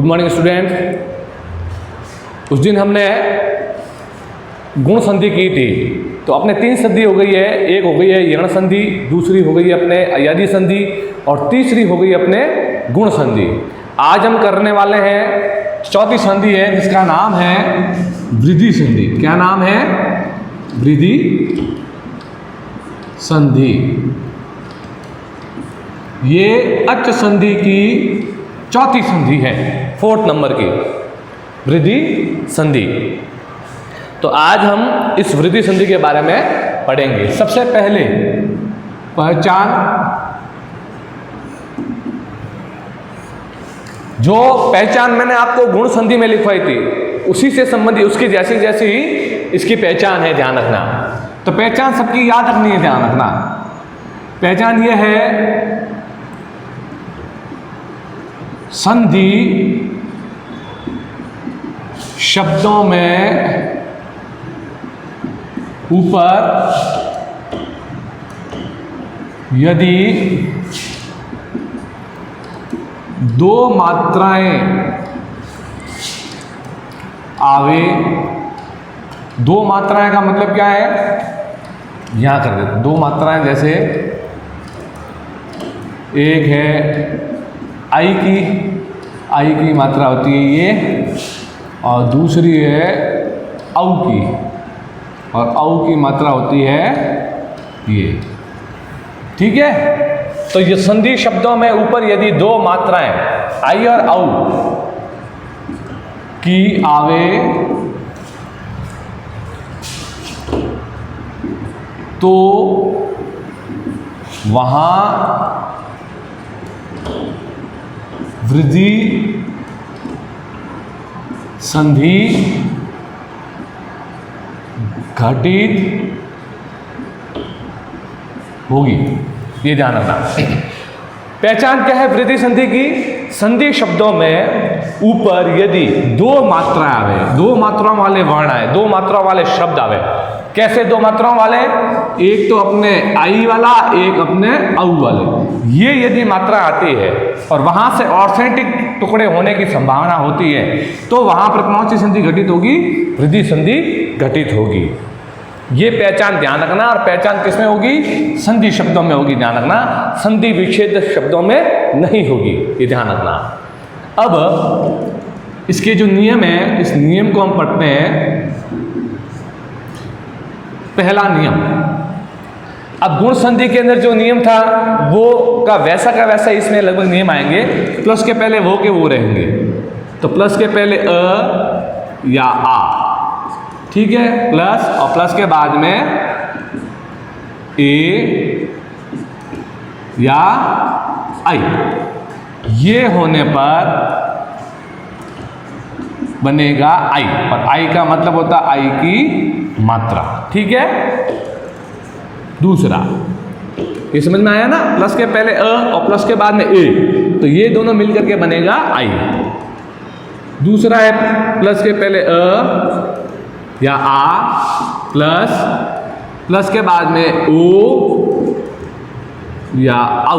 Morning student. उस दिन हमने गुण संधि की थी, तो अपने 3 संधि हो गई है। एक हो गई है यण संधि, दूसरी हो गई है अपने अयादी संधि और तीसरी हो गई अपने गुण संधि। आज हम करने वाले हैं चौथी संधि है जिसका नाम है वृद्धि संधि। क्या नाम है? वृद्धि संधि। ये अच संधि की चौथी संधि है, 4th नंबर की वृद्धि संधि। तो आज हम इस वृद्धि संधि के बारे में पढ़ेंगे। सबसे पहले पहचान, जो पहचान मैंने आपको गुण संधि में लिखवाई थी उसी से संबंधित, उसकी जैसी जैसी ही इसकी पहचान है, ध्यान रखना। तो पहचान सबकी याद रखनी है, ध्यान रखना। पहचान ये है, संधि शब्दों में ऊपर यदि 2 मात्राएं आवे, 2 मात्राएं का मतलब क्या है? यहां कर देते 2 मात्राएं, जैसे एक है आई की मात्रा होती है ये, और दूसरी है औ की, और औ की मात्रा होती है ये। ठीक है? तो ये संधि शब्दों में ऊपर यदि 2 मात्राएं आई और औ की आवे तो वहां वृद्धि संधि घटित होगी। ये ध्यान रखना। पहचान क्या है वृद्धि संधि की? संधि शब्दों में ऊपर यदि 2 मात्राएं आवे, 2 मात्राओं वाले वर्ण आए, 2 मात्राओं वाले शब्द आवे। कैसे 2 मात्राओं वाले? एक तो अपने आई वाला, एक अपने औ वाले। ये यदि मात्रा आती है और वहां से ऑर्थेटिक टुकड़े होने की संभावना होती है, तो वहां पर कौन सी संधि घटित होगी? वृद्धि संधि घटित होगी। ये पहचान ध्यान रखना। और पहचान किसमें होगी? संधि शब्दों में होगी, ध्यान रखना। संधि विच्छेद शब्दों में नहीं होगी, ये ध्यान रखना। अब इसके जो नियम है, इस नियम को हम पढ़ते हैं। पहला नियम, अब गुण संधि के अंदर जो नियम था वो का वैसा इसमें लगभग नियम आएंगे। प्लस के पहले वो के वो रहेंगे, तो प्लस के पहले अ या आ, ठीक है, प्लस, और प्लस के बाद में ए या आई। ये होने पर बनेगा आई, और आई का मतलब होता है आई की मात्रा। ठीक है? दूसरा, ये समझ में आया ना? प्लस के पहले अ और प्लस के बाद में ए, तो ये दोनों मिलकर के बनेगा आई। दूसरा है प्लस के पहले अ या आ, प्लस के बाद में ओ या औ।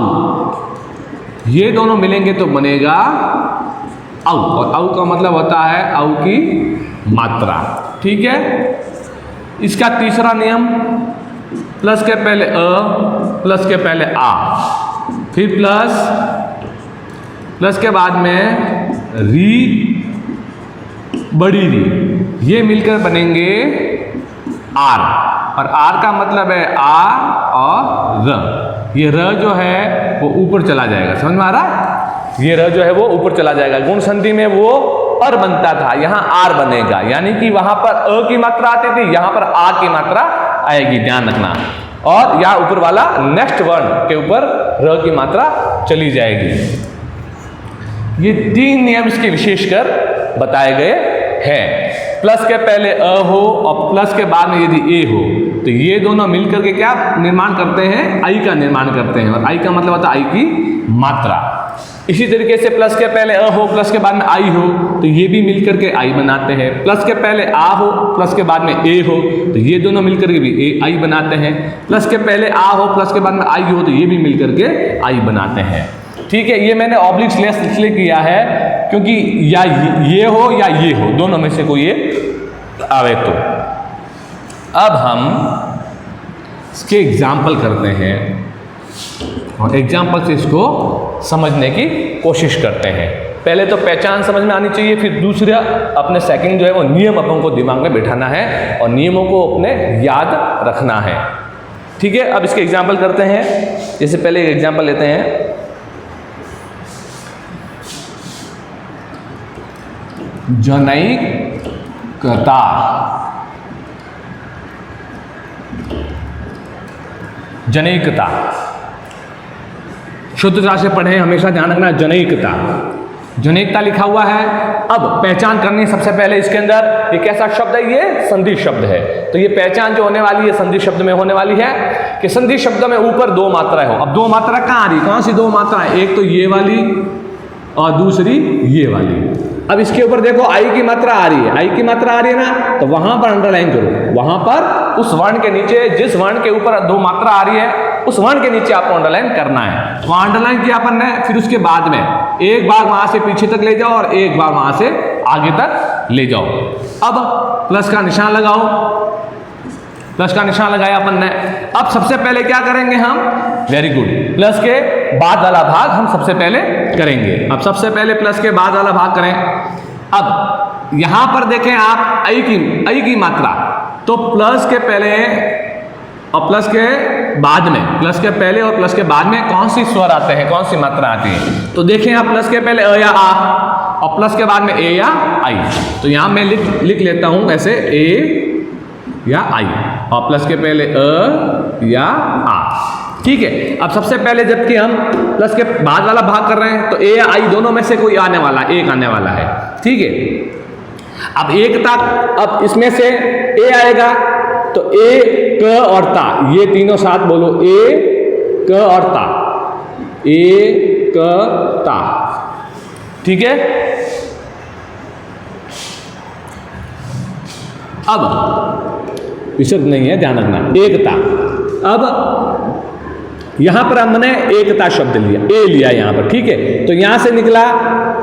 ये दोनों मिलेंगे तो बनेगा औ, और औ का मतलब होता है औ की मात्रा। ठीक है? इसका तीसरा नियम, प्लस के पहले अ, प्लस के पहले आ, फिर प्लस के बाद में री, बड़ी री, ये मिलकर बनेंगे आर, और आर का मतलब है आ और र। ये र जो है वो ऊपर चला जाएगा, समझ में आ रहा? ये र जो है वो ऊपर चला जाएगा। गुण संधि में वो पर बनता था, यहाँ आर बनेगा, यानी कि वहां पर अ की मात्रा आती थी, यहां पर आ की मात्रा आएगी, ध्यान रखना। और यहाँ ऊपर वाला नेक्स्ट वर्ण के ऊपर र की मात्रा चली जाएगी। ये 3 नियम इसके विशेषकर बताए गए हैं। प्लस के पहले अ हो और प्लस के बाद में यदि ए हो, तो ये दोनों मिलकर के क्या निर्माण करते हैं? आई का निर्माण करते हैं, और आई का मतलब होता है आई की मात्रा। इसी तरीके से प्लस के पहले अ हो, प्लस के बाद में आई हो, तो ये भी मिलकर के आई बनाते हैं। प्लस के पहले आ हो, प्लस के बाद में ए हो, तो ये दोनों मिलकर के भी ए आई बनाते हैं। प्लस के पहले आ हो, प्लस के बाद में आई हो, तो ये भी मिलकर के आई बनाते हैं। ठीक है, ये मैंने ऑब्लिक स्लैश इसलिए किया है क्योंकि या ये हो या ये हो, दोनों में से कोई एक आवे तो। अब हम इसके एग्जाम्पल करते हैं और एग्जाम्पल से इसको समझने की कोशिश करते हैं। पहले तो पहचान समझ में आनी चाहिए, फिर दूसरा अपने सेकंड जो है वो नियम अपन को दिमाग में बैठाना है और नियमों को अपने याद रखना है। ठीक है, अब इसके एग्जाम्पल करते हैं। जैसे पहले एक एग्जाम्पल लेते हैं, जनैकता। जनैकता शुद्ध राशि से पढ़े, हमेशा ध्यान रखना, जनैकता। जनैकता लिखा हुआ है। अब पहचान करनी है सबसे पहले इसके अंदर, ये कैसा शब्द है, ये संधि शब्द है। तो ये पहचान जो होने वाली है संधि शब्द में होने वाली है कि संधि शब्द में ऊपर दो मात्राएं हो। अब दो मात्रा कहाँ आ रही, कौन सी दो मात्राएं, एक तो ये वाली और दूसरी ये वाली। अब इसके ऊपर देखो आई की मात्रा आ रही है, आई की मात्रा आ रही है ना, तो वहां पर अंडरलाइन करो, वहां पर उस वर्ण के नीचे जिस वर्ण के ऊपर दो मात्रा आ रही है उस वर्ण के नीचे आपको अंडरलाइन करना है। वहां अंडरलाइन किया अपन ने, फिर उसके बाद में एक बार वहां से पीछे तक ले जाओ और एक बार वहां से आगे तक ले जाओ। अब प्लस का निशान लगाओ, प्लस का निशान लगाया अपन ने। अब सबसे पहले क्या करेंगे हम, वेरी गुड, प्लस के बाद वाला भाग हम सबसे पहले करेंगे। अब सबसे पहले प्लस के बाद वाला भाग करें। अब यहां पर देखें आप आई की मात्रा, तो प्लस के पहले और प्लस के बाद में, प्लस के पहले और प्लस के बाद में कौन सी स्वर आते हैं, कौन सी मात्रा आती है। तो देखें आप, प्लस के पहले अ या आ और प्लस के बाद में ए या आई। तो यहां मैं लिख लेता हूं ऐसे, ए या आई और प्लस के पहले अ या आ। ठीक है, अब सबसे पहले जबकि हम प्लस के बाद वाला भाग कर रहे हैं तो ए या आई दोनों में से कोई आने वाला, एक आने वाला है। ठीक है, अब एक ता, अब इसमें से ए आएगा तो ए क और ता, ये तीनों साथ बोलो, ए क और ता, ए क ता। ठीक है, अब विसर्ग नहीं है, ध्यान रखना, एकता। अब यहां पर हमने एकता शब्द लिया, ए लिया यहां पर। ठीक है, तो यहां से निकला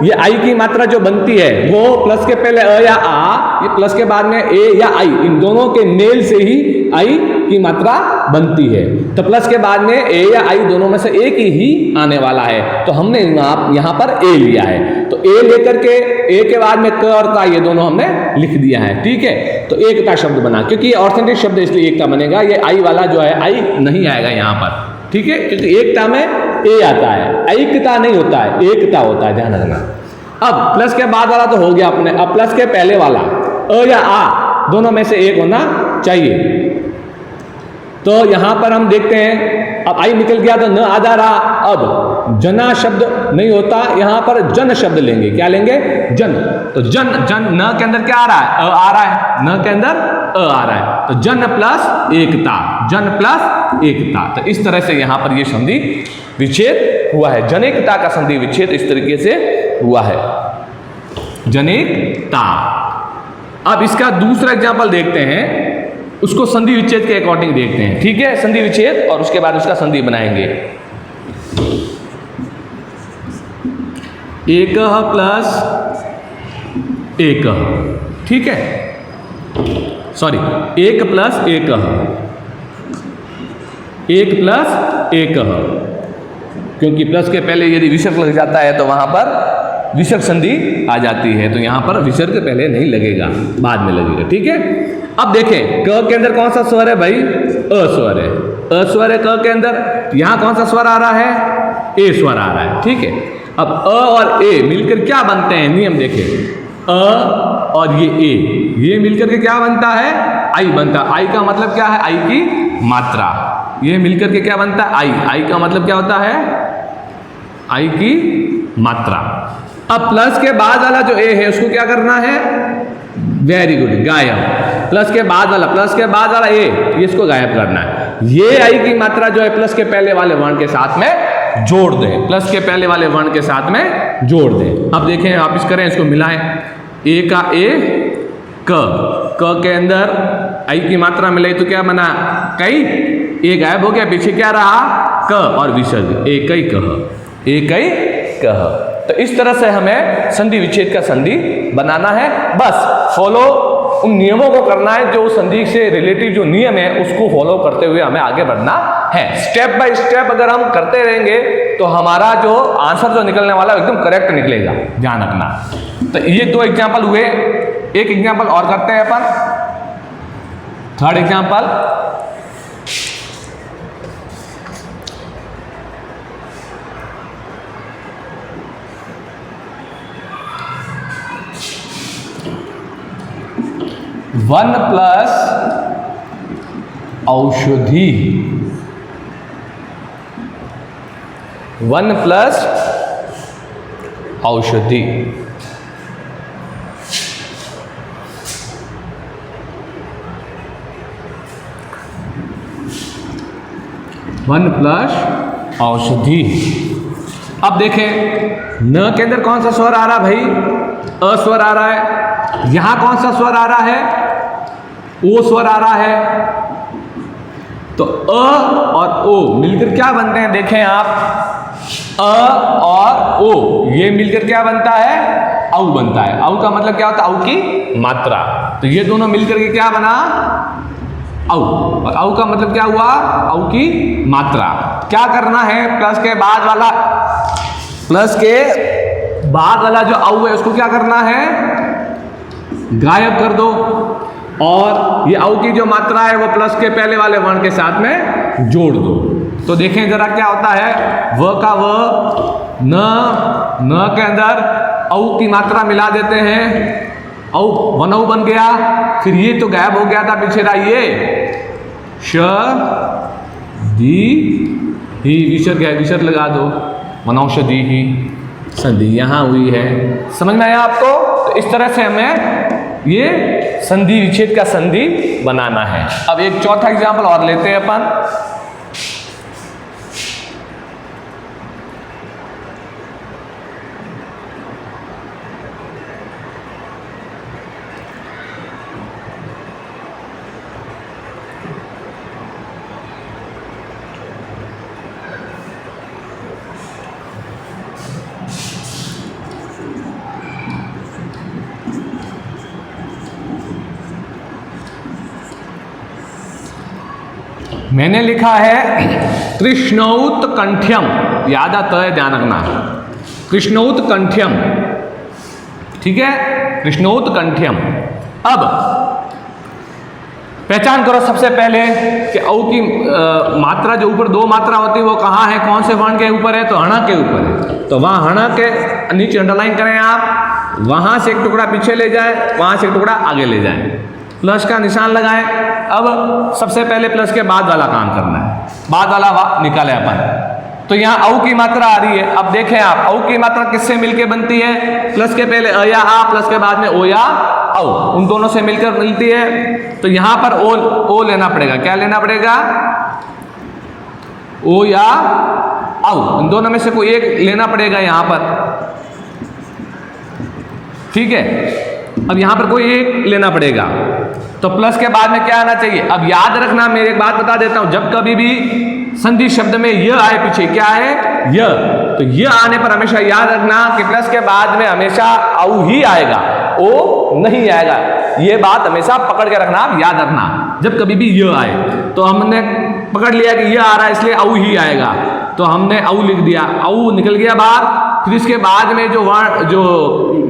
ये आई की मात्रा जो बनती है वो प्लस के पहले अ या आ, ये प्लस के बाद में ए या आई, इन दोनों के मेल से ही आई की मात्रा बनती है। तो प्लस के बाद में ए या आई दोनों में से एक ही आने वाला है, तो हमने यहां पर ए लिया है। तो ए लेकर के ए के बाद में क और का, ये दोनों हमने लिख दिया है। ठीक है, तो एकता शब्द बना, क्योंकि ये ऑर्थेंटिक शब्द इसलिए एकता बनेगा, ये आई वाला जो है आई नहीं आएगा यहां पर। ठीक है, क्योंकि एकता में ए आता है, ऐकता नहीं होता है, एकता होता है, ध्यान रखना। अब प्लस के बाद वाला तो हो गया अपने, अब प्लस के पहले वाला अ या आ दोनों में से एक होना चाहिए। तो यहां पर हम देखते हैं, अब आई निकल गया तो न आ जा रहा। अब जना शब्द नहीं होता, यहां पर जन शब्द लेंगे। क्या लेंगे, जन। तो जन, जन न के अंदर क्या आ रहा है, अ आ रहा है, न के अंदर अ आ रहा है, तो जन प्लस एकता, जन प्लस एकता। तो इस तरह से यहां पर ये संधि विच्छेद हुआ है, जनेकता का संधि विच्छेद इस तरीके से हुआ है, जनेकता। अब इसका दूसरा एग्जाम्पल देखते हैं, उसको संधि विच्छेद के अकॉर्डिंग देखते हैं। ठीक है, संधि विच्छेद और उसके बाद उसका संधि बनाएंगे। एक प्लस एक, ठीक है, सॉरी, एक प्लस एक, एक प्लस एक, क्योंकि प्लस के पहले यदि विसर्ग लग जाता है तो वहां पर विसर्ग संधि आ जाती है, तो यहां पर विसर्ग पहले नहीं लगेगा, बाद में लगेगा। ठीक है, अब देखें क के अंदर कौन सा स्वर है भाई, अ स्वर है, अ स्वर है क के अंदर। यहां कौन सा स्वर आ रहा है, ए स्वर आ रहा है। ठीक है, अब अ और ए मिलकर क्या बनते हैं, नियम देखें, अ और ये मिलकर के क्या बनता है, आई बनता है। आई का मतलब क्या है, आई की मात्रा। ये मिलकर के क्या बनता है, आई, आई का मतलब क्या होता है, आई की मात्रा। अब प्लस के बाद वाला जो ए है उसको क्या करना है, वेरी गुड, गायब। प्लस के बाद वाला ए, ये इसको गायब करना है। ये आई की मात्रा जो है प्लस के पहले वाले वर्ण के साथ में जोड़ दें, प्लस के पहले वाले वर्ण के साथ में जोड़ दें। अब देखें, वापिस करें, इसको मिलाएं, ए का ए, क के अंदर आई की मात्रा मिलाई तो क्या बना, कई, ए गायब हो गया, पीछे क्या रहा, क और विसर्ग, एक कई कह। एक ही कह। तो इस तरह से हमें संधि विच्छेद का संधि बनाना है। बस फॉलो उन नियमों को करना है, जो संधि से रिलेटिव जो नियम है उसको फॉलो करते हुए हमें आगे बढ़ना है। स्टेप बाय स्टेप अगर हम करते रहेंगे तो हमारा जो आंसर जो निकलने वाला है एकदम करेक्ट निकलेगा, ध्यान रखना। तो ये 2 एग्जाम्पल हुए, एक एग्जाम्पल और करते हैं अपन, थर्ड एग्जाम्पल। वन प्लस औषधि, 1 प्लस औषधि। वन प्लस औषधि। अब देखें न के अंदर कौन सा स्वर आ रहा भाई, अ स्वर आ रहा है। यहां कौन सा स्वर आ रहा है, ओ स्वर आ रहा है। तो अ और ओ मिलकर क्या बनते हैं, देखें आप, अ और ओ ये मिलकर क्या बनता है, औ बनता है। औ का मतलब क्या होता है, औ की मात्रा। तो ये दोनों मिलकर के क्या बना, औ। और औ का मतलब क्या हुआ, औ की मात्रा। क्या करना है, प्लस के बाद वाला, प्लस के बाद वाला जो औ है उसको क्या करना है, गायब कर दो। और ये औ की जो मात्रा है वो प्लस के पहले वाले वर्ण के साथ में जोड़ दो। तो देखें जरा क्या होता है, व का व, न के अंदर औ की मात्रा मिला देते हैं, औ वनौ बन गया। फिर ये तो गायब हो गया था पीछे रहा, ये श दी ही, विसर्ग है, विसर्ग लगा दो, वनौषधि ही संधि यहां हुई है। समझ में आया आपको। तो इस तरह से हमें ये संधि विच्छेद का संधि बनाना है। अब एक चौथा एग्जाम्पल और लेते हैं अपन। मैंने लिखा है कृष्णौत कंठ्यम, याद आता है, ध्यान रखना, कृष्णौत कंठ्यम, ठीक है, कृष्णौत कंठ्यम। अब पहचान करो सबसे पहले कि औ की मात्रा जो ऊपर 2 मात्रा होती है वो कहाँ है, कौन से वर्ण के ऊपर है, तो हण के ऊपर है। तो वहां हण के नीचे अंडरलाइन करें आप, वहां से एक टुकड़ा पीछे ले जाए, वहां से एक टुकड़ा आगे ले जाए, प्लस का निशान लगाएं। अब सबसे पहले प्लस के बाद वाला काम करना है, बाद वाला निकाले अपन। तो यहाँ औ की मात्रा आ रही है। अब देखें आप, औ की मात्रा किससे मिलके बनती है, प्लस के पहले अ या आ, प्लस के बाद में ओ या औ, उन दोनों से मिलकर मिलती है। तो यहाँ पर ओ लेना पड़ेगा, क्या लेना पड़ेगा, ओ या औ, इन दोनों में से कोई एक लेना पड़ेगा यहाँ पर, ठीक है। अब यहाँ पर कोई एक लेना पड़ेगा। तो प्लस के बाद में क्या आना चाहिए, अब याद रखना, मैं एक बात बता देता हूं, जब कभी भी संधि शब्द में य आए, पीछे क्या है, य, तो य आने पर हमेशा याद रखना कि प्लस के बाद में हमेशा औ ही आएगा, ओ नहीं आएगा। ये बात हमेशा पकड़ के रखना, आप याद रखना, जब कभी भी य आए। तो हमने पकड़ लिया कि य आ रहा है इसलिए औ ही आएगा, तो हमने औ लिख दिया, औ निकल गया बाहर। फिर इसके बाद में जो वर्ण, जो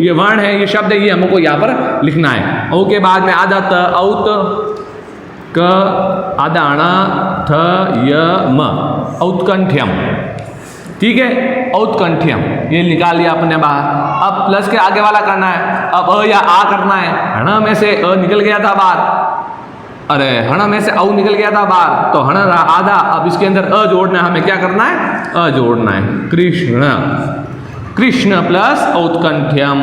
ये वर्ण है, ये शब्द है, ये हमको यहाँ पर लिखना है। औ के बाद में आधा त, औत, क, आधा अणा, थ, य, म, औत्कंठ्यम, ठीक है, औत्कंठ्यम, ये निकाल लिया अपने बाहर। अब प्लस के आगे वाला करना है, अब अ या आ करना है। हण में से अ निकल गया था बाहर, अरे हण में से औ निकल गया था बाहर, तो हण रहा आधा। अब इसके अंदर अ जोड़ना है, हमें क्या करना है, अ जोड़ना है, कृष्ण, कृष्ण प्लस औत्कंठ्यम,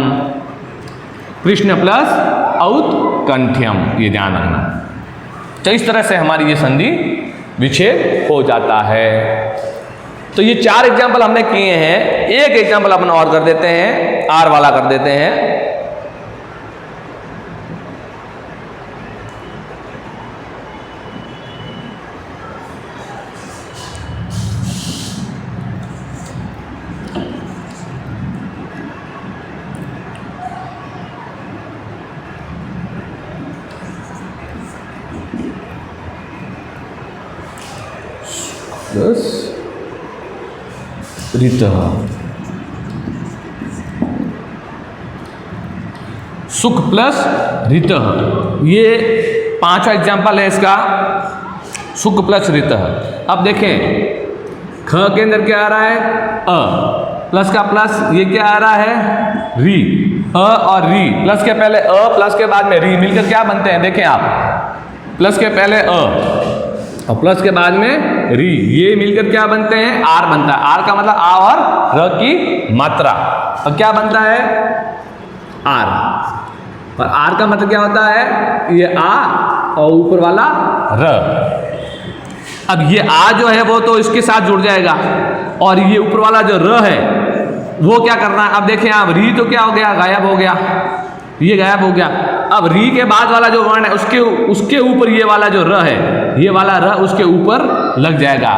कृष्ण प्लस औत्कंठ्यम, ये ध्यान रखना। तो इस तरह से हमारी ये संधि विच्छेद हो जाता है। तो ये 4 एग्जाम्पल हमने किए हैं। एक एग्जाम्पल अपन और कर देते हैं, आर वाला कर देते हैं। प्लस ऋतः। सुख प्लस ऋतः, ये 5वां एग्जाम्पल है इसका, सुख प्लस ऋतः। अब देखें ख के अंदर क्या आ रहा है, अ प्लस का प्लस, ये क्या आ रहा है, री। अ और री, प्लस के पहले अ, प्लस के बाद में री, मिलकर क्या बनते हैं, देखें आप, प्लस के पहले अ और प्लस के बाद में री, ये मिलकर क्या बनते हैं, आर बनता है। आर का मतलब आ और र की मात्रा, और क्या बनता है, आर। और आर का मतलब क्या होता है, ये आ और ऊपर वाला र। अब ये आ जो है वो तो इसके साथ जुड़ जाएगा, और ये ऊपर वाला जो र है वो क्या करना है। अब देखें आप, री तो क्या हो गया, गायब हो गया, ये गायब हो गया। अब री के बाद वाला जो वर्ण है उसके ऊपर ये वाला जो र है, ये वाला र उसके ऊपर लग जाएगा।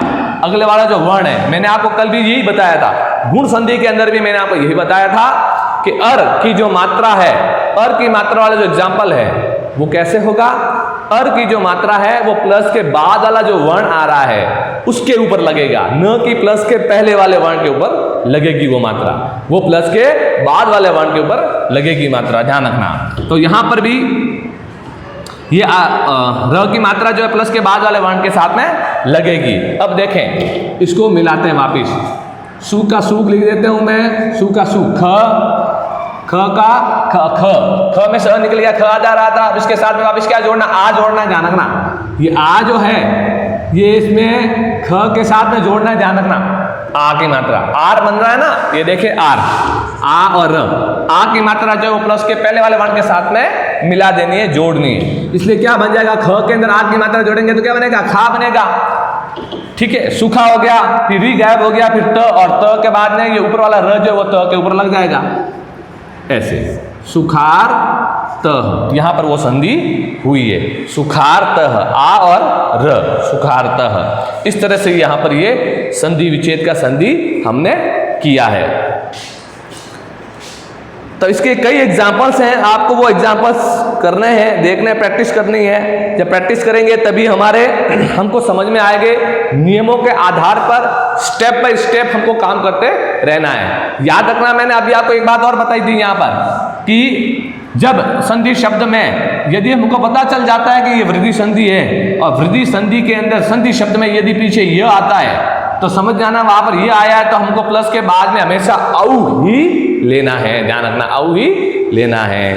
अगले वाला जो वर्ण है, मैंने आपको कल भी यही बताया था, गुण संधि के अंदर भी मैंने आपको यही बताया था कि अर की जो मात्रा है, अर की मात्रा वाला जो एग्जाम्पल है वो कैसे होगा, अर की जो मात्रा है वो प्लस के बाद वाला जो वर्ण आ रहा है उसके ऊपर लगेगा, न कि प्लस के पहले वाले वर्ण के ऊपर लगेगी वो मात्रा, वो प्लस के बाद वाले वर्ण के ऊपर लगेगी मात्रा, ध्यान रखना। तो यहां पर भी ये र की मात्रा जो है प्लस के बाद वाले वर्ण के साथ में लगेगी। अब देखें इसको मिलाते हैं वापिस, सु का सूख लिख देते हूं मैं, सु का सूख, ख का ख में स निकल गया, ख आ जा रहा था, अब इसके साथ में वापिस क्या जोड़ना, आ जोड़ना है, ध्यान रखना। ये आ जो है ये इसमें ख के साथ में जोड़ना है, ध्यान रखना। आ की मात्रा, आर बन रहा है ना, ये देखिए आर, आ और र, आ की मात्रा जो है वो प्लस के पहले वाले वर्ण के साथ में मिला देनी है, जोड़नी है। इसलिए क्या बन जाएगा, ख के अंदर आ की मात्रा जोड़ेंगे तो क्या बनेगा, खा बनेगा, ठीक है। सूखा हो गया, फिर री गायब हो गया, फिर त, और त के बाद में ये ऊपर वाला र जो है वो त के ऊपर लग जाएगा, ऐसे सुखार तह, यहां पर वो संधि हुई है, सुखार तह, आ और र, सुखार तह। इस तरह से यहां पर ये संधि विच्छेद का संधि हमने किया है। तो इसके कई एग्जाम्पल्स हैं, आपको वो एग्जाम्पल्स करने हैं, देखने, प्रैक्टिस करनी है। जब प्रैक्टिस करेंगे तभी हमको समझ में आएंगे, नियमों के आधार पर स्टेप बाय स्टेप हमको काम करते रहना है। याद रखना, मैंने अभी आपको एक बात और बताई थी यहाँ पर कि जब संधि शब्द में यदि हमको पता चल जाता है कि ये वृद्धि संधि है, और वृद्धि संधि के अंदर संधि शब्द में यदि पीछे य आता है तो समझ जाना वहां पर ये आया है, तो हमको प्लस के बाद में हमेशा औ ही लेना है, ध्यान रखना, औ ही लेना है,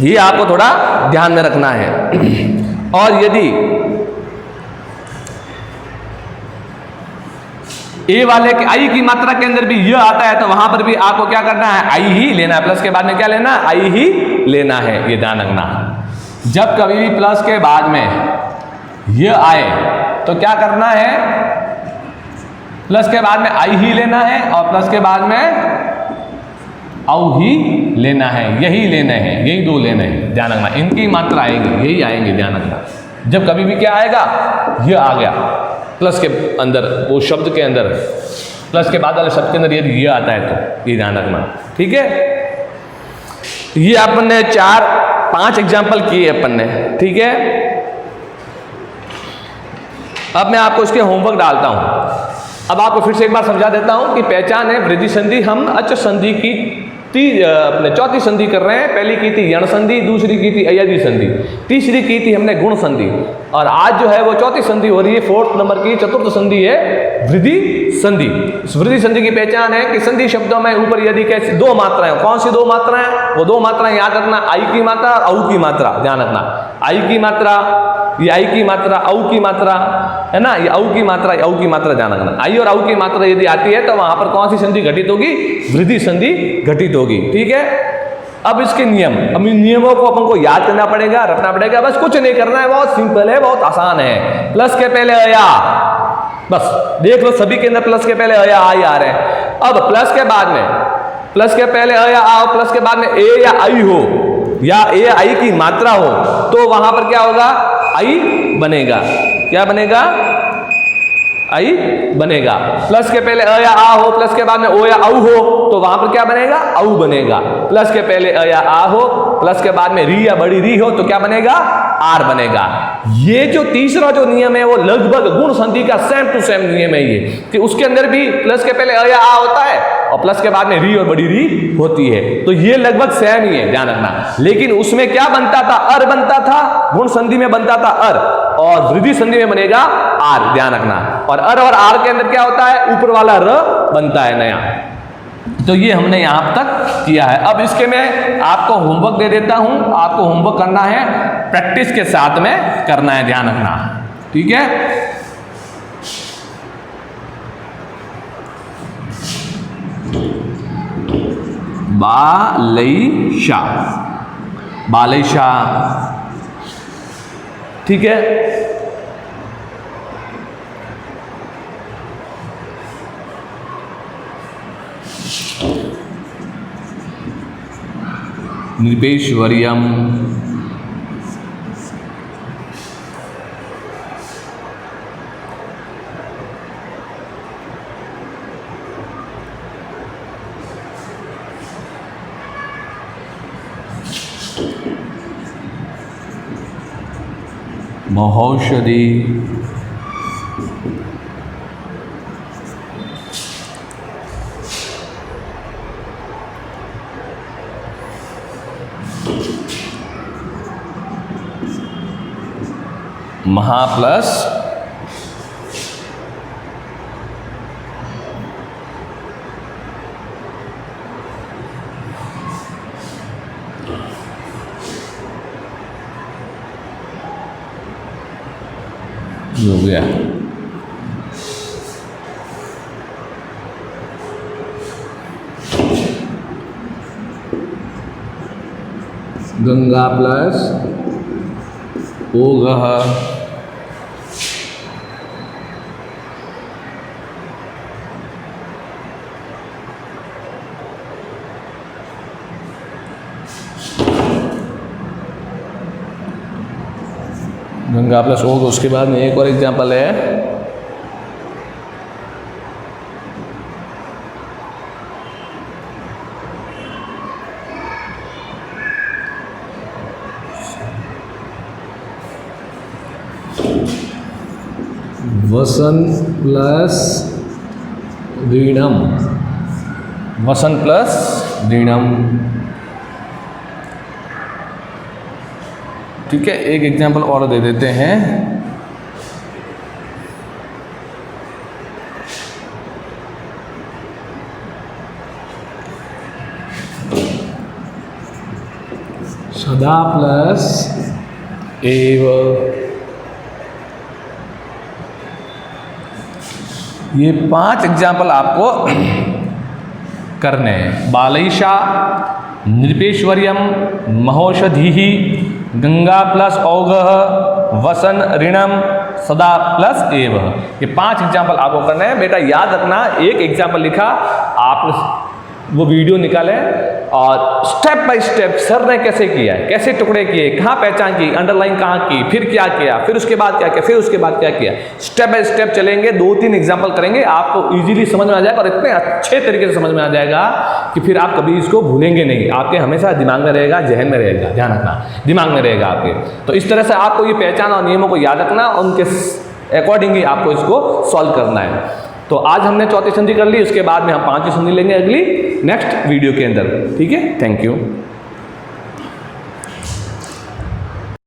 ये आपको थोड़ा ध्यान में रखना है। और यदि ए वाले के आई की मात्रा के अंदर भी यह आता है तो वहां पर भी आपको क्या करना है, आई ही लेना है, प्लस के बाद में क्या लेना है, आई ही लेना है, ये ध्यान रखना। जब कभी भी प्लस के बाद में यह आए तो क्या करना है, प्लस के बाद में आई ही लेना है, और प्लस के बाद में औ ही लेना है, यही लेना है, यही दो लेने हैं, ध्यान रखना। इनकी मात्रा आएगी, यही आएंगे, ध्यान रखना। जब कभी भी क्या आएगा, यह आ गया प्लस के अंदर, वो शब्द के अंदर, प्लस के बाद वाले शब्द के अंदर यदि ये आता है तो ये ध्यान रखना, ठीक है। ये अपन ने 4-5 एग्जाम्पल किए अपन ने, ठीक है। अब मैं आपको इसके होमवर्क डालता हूं। अब आपको फिर से एक बार समझा देता हूं कि पहचान है वृद्धि संधि, हम अच संधि की अपने चौथी संधि कर रहे हैं। पहली की थी यण संधि, दूसरी की थी अयदि संधि, तीसरी की थी हमने गुण संधि, और आज जो है वो चौथी संधि हो रही है, 4th नंबर की चतुर्थ संधि है वृद्धि संधि। इस वृद्धि संधि की पहचान है कि संधि शब्दों में ऊपर यदि कैसे दो मात्राएं, कौन सी दो मात्राएं, वो दो मात्राएं याद रखना, आई की मात्रा और औ की मात्रा, ध्यान रखना। आई की मात्रा, ये आई की मात्रा, औ की मात्रा है ना, ये औ की मात्रा, औ की मात्रा, ध्यान रखना। आई और औ की मात्रा यदि आती है तो वहां पर कौन सी संधि घटित होगी, वृद्धि संधि घटित होगी, ठीक है। अब इसके नियम, अब इन नियमों को अपन को याद करना पड़ेगा, रखना पड़ेगा, बस कुछ नहीं करना है, बहुत सिंपल है, बहुत आसान है। प्लस के पहले अया, बस देख लो सभी के अंदर प्लस के पहले अया आ ही आ रहे हैं। अब प्लस के बाद में, प्लस के पहले अया आ, प्लस के बाद में ए या आई हो, या ए आई की मात्रा हो, तो वहां पर क्या होगा, आई बनेगा। क्या बनेगा, आई बनेगा। प्लस के पहले अ या आ हो, प्लस के बाद में ओ या औ हो, तो वहां पर क्या बनेगा? औ बनेगा। प्लस के पहले अ या आ हो, प्लस के बाद में री या बड़ी री हो, तो क्या बनेगा? आर बनेगा। ये जो तीसरा जो नियम है वो लगभग गुण संधि का सेम टू सेम नियम है ये, कि उसके अंदर भी प्लस के पहले अ या आ होता है और प्लस के बाद में री और बड़ी री होती है, तो ये लगभग सेम ही है, ध्यान रखना। लेकिन उसमें क्या बनता था? अर बनता था, गुण संधि में बनता था अर, और वृद्धि संधि में बनेगा आर, ध्यान रखना। और अर और आर के अंदर क्या होता है? ऊपर वाला र बनता है नया। तो ये हमने यहां तक किया है। अब इसके मैं आपको होमवर्क दे देता हूं, आपको होमवर्क करना है, प्रैक्टिस के साथ में करना है, ध्यान रखना, ठीक है। बालैशा, बालैशा, ठीक है। नृपेश्वर्यम, महौषधि, महा प्लस हो गया। गंगा प्लस ओघः, गंगा प्लस ओघ। उसके बाद में एक और एग्जाम्पल है, वसन प्लस ऋणम, वसन प्लस ऋणम, ठीक है। एक एग्जाम्पल और दे देते हैं, सदा प्लस एव। ये 5 एग्जाम्पल आपको करने हैं। बालैशा, नृपेश्वर्यम, महौषधि, गंगा प्लस औघः, वसन ऋणम, सदा प्लस एव। ये 5 एग्जाम्पल आपको करना है। बेटा याद रखना, एक एग्जाम्पल लिखा, आप वो वीडियो निकालें और स्टेप बाय स्टेप सर ने कैसे किया है, कैसे टुकड़े किए, कहाँ पहचान की, अंडरलाइन कहाँ की, फिर क्या किया, फिर उसके बाद क्या किया, फिर उसके बाद क्या किया, स्टेप बाय स्टेप चलेंगे। 2-3 एग्जाम्पल करेंगे, आपको इजीली समझ में आ जाएगा और इतने अच्छे तरीके से समझ में आ जाएगा कि फिर आप कभी इसको भूलेंगे नहीं, आपके हमेशा दिमाग में रहेगा, जहन में रहेगा, ध्यान रखना, दिमाग में रहेगा आपके। तो इस तरह से आपको ये पहचान और नियमों को याद रखना, उनके अकॉर्डिंग ही आपको इसको सॉल्व करना है। तो आज हमने चौथी संधि कर ली, उसके बाद में हम 5वीं संधि लेंगे अगली नेक्स्ट वीडियो के अंदर, ठीक है। Thank you.